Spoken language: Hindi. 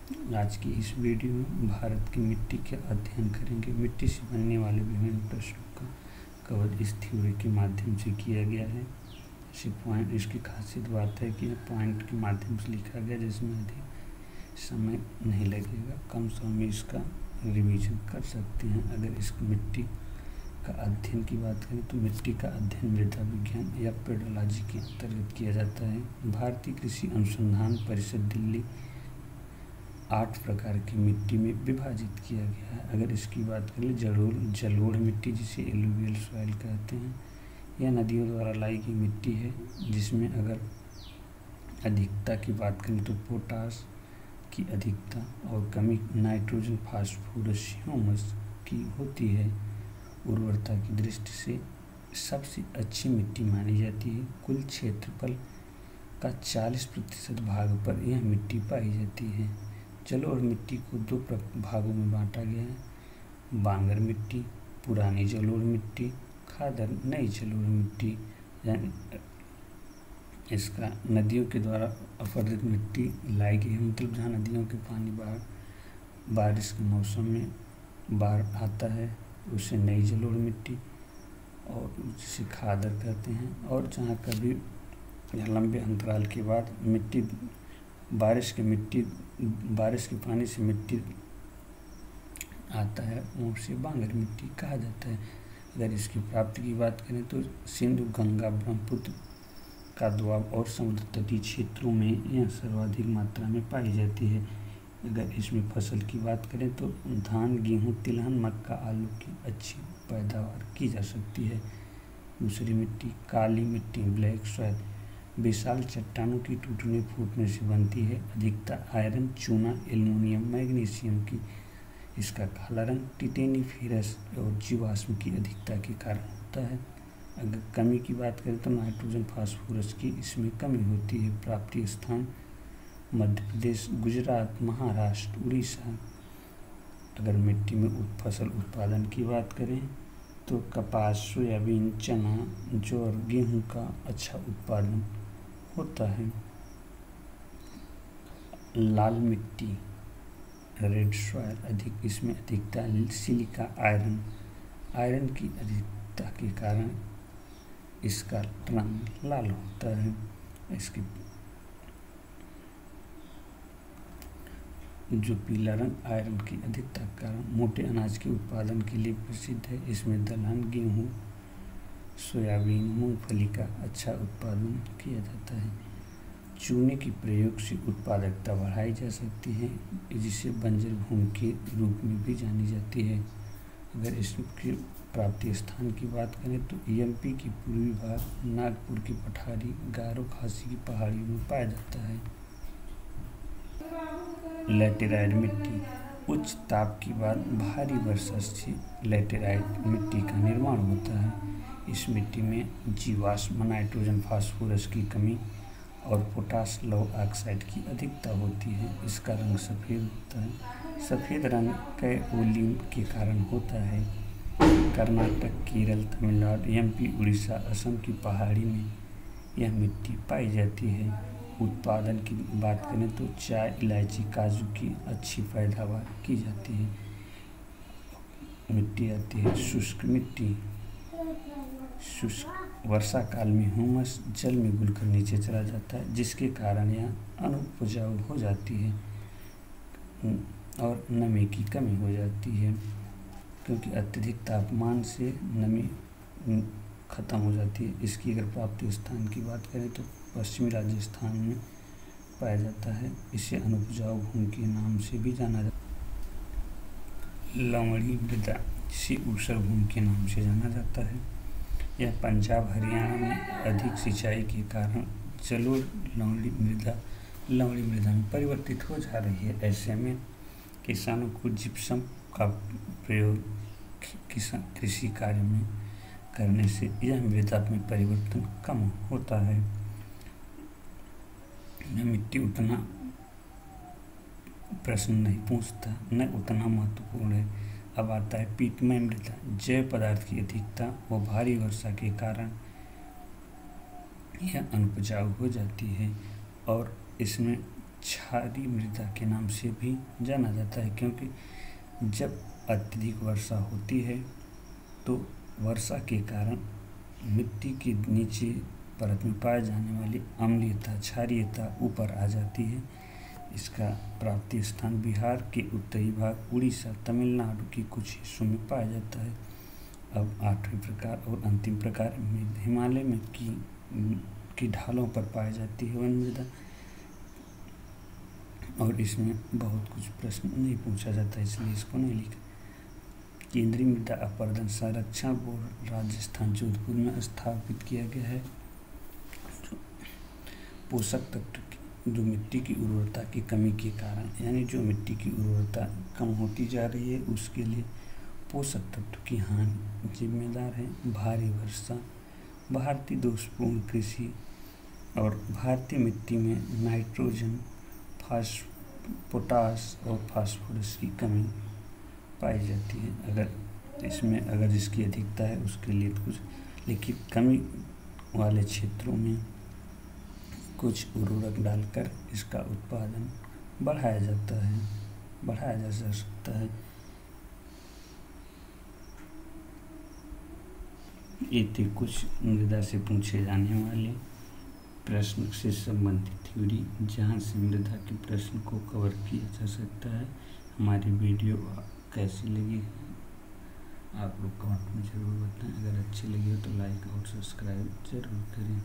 आज की इस वीडियो में भारत की मिट्टी का अध्ययन करेंगे। मिट्टी से बनने वाले विभिन्न प्रश्नों का कवर इस थ्योरी के माध्यम से किया गया है। इसे पॉइंट, इसकी खासियत बात है कि पॉइंट के माध्यम से लिखा गया, जिसमें अधिक समय नहीं लगेगा, कम समय में इसका रिवीजन कर सकते हैं। अगर इस मिट्टी का अध्ययन की बात करें तो मिट्टी का अध्ययन मृदा विज्ञान या पेडोलॉजी के अंतर्गत किया जाता है। भारतीय कृषि अनुसंधान परिषद दिल्ली 8 प्रकार की मिट्टी में विभाजित किया गया है। अगर इसकी बात करें जलोढ़ मिट्टी, जिसे एलुवियल सॉइल कहते हैं, यह नदियों द्वारा लाई गई मिट्टी है, जिसमें अगर अधिकता की बात करें तो पोटास की अधिकता और कमी नाइट्रोजन, फास्फोरस, ह्यूमस की होती है। उर्वरता की दृष्टि से सबसे अच्छी मिट्टी मानी जाती है। कुल क्षेत्रफल का 40% भाग पर यह मिट्टी पाई जाती है। जलोढ़ मिट्टी को 2 भागों में बांटा गया है: बांगर मिट्टी, पुरानी जलोढ़ मिट्टी, खादर, नई जलोढ़ मिट्टी। यानी इसका नदियों के द्वारा अपहरित मिट्टी लाई गई है, मतलब जहाँ नदियों के पानी बारिश के मौसम में बाढ़ आता है, उसे नई जलोढ़ मिट्टी और जिसे खादर कहते हैं। और जहाँ कभी लंबे अंतराल के बाद बारिश के पानी से मिट्टी आता है, उसे बांगर मिट्टी कहा जाता है। अगर इसकी प्राप्ति की बात करें तो सिंधु, गंगा, ब्रह्मपुत्र का दोआब और समुद्र तटीय क्षेत्रों में यह सर्वाधिक मात्रा में पाई जाती है। अगर इसमें फसल की बात करें तो धान, गेहूँ, तिलहन, मक्का, आलू की अच्छी पैदावार की जा सकती है। दूसरी मिट्टी काली मिट्टी, ब्लैक सॉइल, विशाल चट्टानों की टूटने फूटने से बनती है। अधिकता आयरन, चूना, एल्युमिनियम, मैग्नीशियम की इसका काला रंग टिटेनिफेरस और जीवाश्म की अधिकता के कारण होता है। अगर कमी की बात करें तो नाइट्रोजन, फास्फोरस की इसमें कमी होती है। प्राप्ति स्थान मध्य प्रदेश, गुजरात, महाराष्ट्र, उड़ीसा। अगर मिट्टी में फसल उत्पादन की बात करें तो कपास, सोयाबीन, चना, जौ और गेहूँ का अच्छा उत्पादन होता है। लाल मिट्टी, रेड सॉइल, इसमें अधिकता सिलिका, आयरन की अधिकता के कारण इसका रंग लाल होता है। इसके जो पीला रंग आयरन की अधिकता के कारण मोटे अनाज के उत्पादन के लिए प्रसिद्ध है। इसमें दलहन, गेहूँ, सोयाबीन, मूंगफली का अच्छा उत्पादन किया जाता है। चूने के प्रयोग से उत्पादकता बढ़ाई जा सकती है, जिसे बंजर भूमि के रूप में भी जानी जाती है। अगर इसके प्राप्ति स्थान की बात करें तो एमपी की पूर्वी भाग, नागपुर की पठारी, गारो खासी की पहाड़ियों में पाया जाता है। लैटेराइट मिट्टी, उच्च ताप के बाद भारी वर्षा से लैटेराइट मिट्टी का निर्माण होता है। इस मिट्टी में जीवाश्म, नाइट्रोजन, फास्फोरस की कमी और पोटास, लौह ऑक्साइड की अधिकता होती है। इसका रंग सफ़ेद होता है। सफ़ेद रंग कैओलिन के कारण होता है। कर्नाटक, केरल, तमिलनाडु, एमपी, उड़ीसा, असम की पहाड़ी में यह मिट्टी पाई जाती है। उत्पादन की बात करें तो चाय, इलायची, काजू की अच्छी पैदावार की जाती है। मिट्टी आती है शुष्क मिट्टी। शुष्क वर्षा काल में ह्यूमस जल में घुलकर नीचे चला जाता है, जिसके कारण यह अनुपजाऊ हो जाती है और नमी की कमी हो जाती है, क्योंकि अत्यधिक तापमान से नमी खत्म हो जाती है। इसकी अगर प्राप्ति स्थान की बात करें तो पश्चिमी राजस्थान में पाया जाता है। इसे अनुपजाऊ भूमि के नाम से भी जाना जाता है। लवणी मृदा, जिसे ऊसर भूमि के नाम से जाना जाता है, यह पंजाब, हरियाणा में अधिक सिंचाई के कारण जलोढ़ लवणी मृदा में परिवर्तित हो जा रही है। ऐसे में किसानों को जिप्सम का प्रयोग कृषि कार्य में करने से यह मृदा में परिवर्तन कम होता है। यह मिट्टी उतना प्रश्न नहीं पूछता, न उतना महत्वपूर्ण है। अब आता है पीटमय मृदा। जैव पदार्थ की अधिकता व भारी वर्षा के कारण यह अनुपजाऊ हो जाती है और इसमें क्षारीय मृदा के नाम से भी जाना जाता है, क्योंकि जब अत्यधिक वर्षा होती है तो वर्षा के कारण मिट्टी के नीचे परत में पाए जाने वाली अम्लीयता, क्षारीयता ऊपर आ जाती है। इसका प्राप्ति स्थान बिहार के उत्तरी भाग, उड़ीसा, तमिलनाडु के कुछ हिस्सों में पाया जाता है। अब आठवीं प्रकार और अंतिम प्रकार में हिमालय में की ढालों पर पाई जाती है वन मृदा, और इसमें बहुत कुछ प्रश्न नहीं पूछा जाता, इसलिए इसको नहीं लिखा। केंद्रीय मृदा अपरदन संरक्षण बोर्ड राजस्थान जोधपुर में स्थापित किया गया है। पोषक तत्व जो मिट्टी की उर्वरता की कमी के कारण, यानी जो मिट्टी की उर्वरता कम होती जा रही है, उसके लिए पोषक तत्व की हानि जिम्मेदार है। भारी वर्षा, भारतीय दोषपूर्ण कृषि और भारतीय मिट्टी में नाइट्रोजन, पोटास और फास्फोरस की कमी पाई जाती है। अगर इसकी अधिकता है उसके लिए तो कुछ, लेकिन कमी वाले क्षेत्रों में कुछ उर्वरक डालकर इसका उत्पादन बढ़ाया जा सकता है। ये थे कुछ मृदा से पूछे जाने वाले प्रश्न से संबंधित थ्योरी, जहाँ से मृदा के प्रश्न को कवर किया जा सकता है। हमारी वीडियो कैसी लगी आप लोग कमेंट में ज़रूर बताएं। अगर अच्छी लगी हो तो लाइक और सब्सक्राइब ज़रूर करें।